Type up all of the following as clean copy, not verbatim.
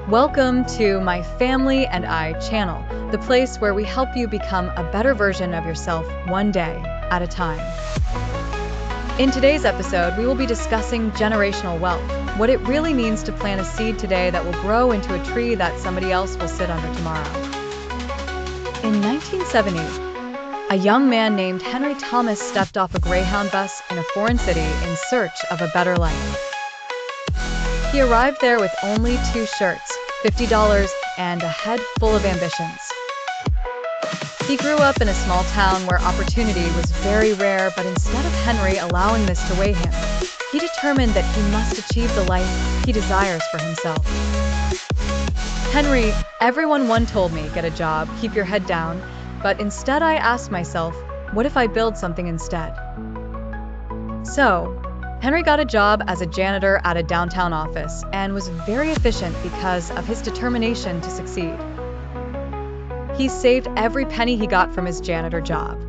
Welcome to My Family and I channel, the place where we help you become a better version of yourself one day at a time. In today's episode, we will be discussing generational wealth, what it really means to plant a seed today that will grow into a tree that somebody else will sit under tomorrow. In 1970, a young man named Henry Thomas stepped off a Greyhound bus in a foreign city in search of a better life. He arrived there with only 2 shirts, $50, and a head full of ambitions. He grew up in a small town where opportunity was very rare, but instead of Henry allowing this to weigh him, he determined that he must achieve the life he desires for himself. Henry, everyone told me, get a job, keep your head down, but instead I asked myself, what if I build something instead? So, Henry got a job as a janitor at a downtown office and was very efficient because of his determination to succeed. He saved every penny he got from his janitor job.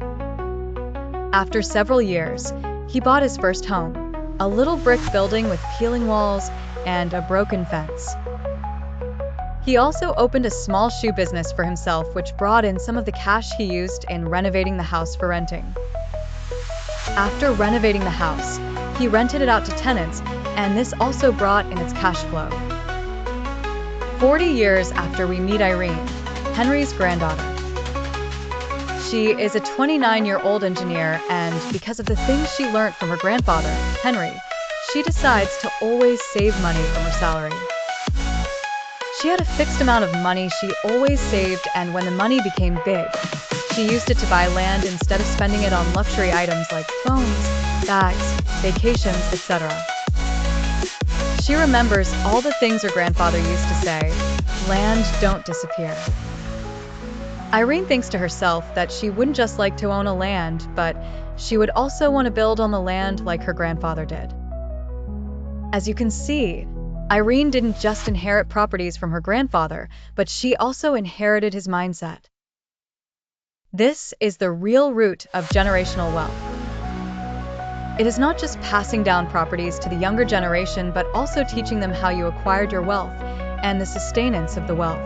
After several years, he bought his first home, a little brick building with peeling walls and a broken fence. He also opened a small shoe business for himself, which brought in some of the cash he used in renovating the house for renting. After renovating the house, he rented it out to tenants, and this also brought in its cash flow. 40 years after we meet Irene, Henry's granddaughter. She is a 29-year-old engineer, and because of the things she learned from her grandfather, Henry, she decides to always save money from her salary. She had a fixed amount of money she always saved, and when the money became big, she used it to buy land instead of spending it on luxury items like phones, bags, vacations, etc. She remembers all the things her grandfather used to say, land don't disappear. Irene thinks to herself that she wouldn't just like to own a land, but she would also want to build on the land like her grandfather did. As you can see, Irene didn't just inherit properties from her grandfather, but she also inherited his mindset. This is the real root of generational wealth. It is not just passing down properties to the younger generation, but also teaching them how you acquired your wealth and the sustenance of the wealth.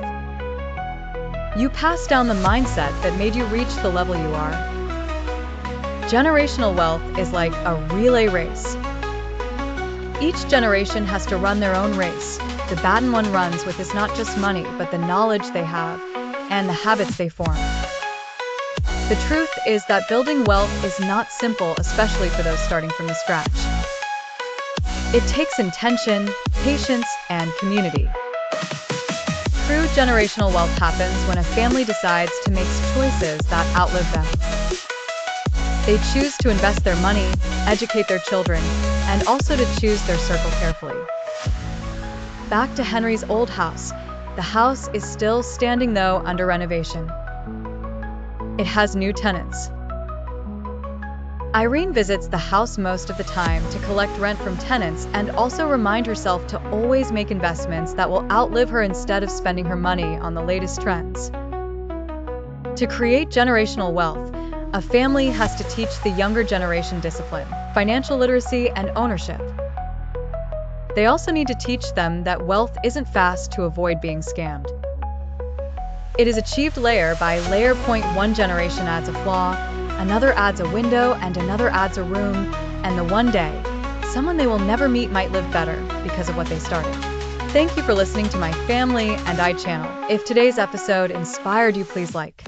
You pass down the mindset that made you reach the level you are. Generational wealth is like a relay race. Each generation has to run their own race. The baton one runs with is not just money, but the knowledge they have and the habits they form. The truth is that building wealth is not simple, especially for those starting from the scratch. It takes intention, patience, and community. True generational wealth happens when a family decides to make choices that outlive them. They choose to invest their money, educate their children, and also to choose their circle carefully. Back to Henry's old house. The house is still standing, though under renovation. It has new tenants. Irene visits the house most of the time to collect rent from tenants and also remind herself to always make investments that will outlive her instead of spending her money on the latest trends. To create generational wealth, a family has to teach the younger generation discipline, financial literacy, and ownership. They also need to teach them that wealth isn't fast to avoid being scammed. It is achieved layer by layer. One generation adds a flaw, another adds a window, and another adds a room, and the one day, someone they will never meet might live better because of what they started. Thank you for listening to My Family and I channel. If today's episode inspired you, please like,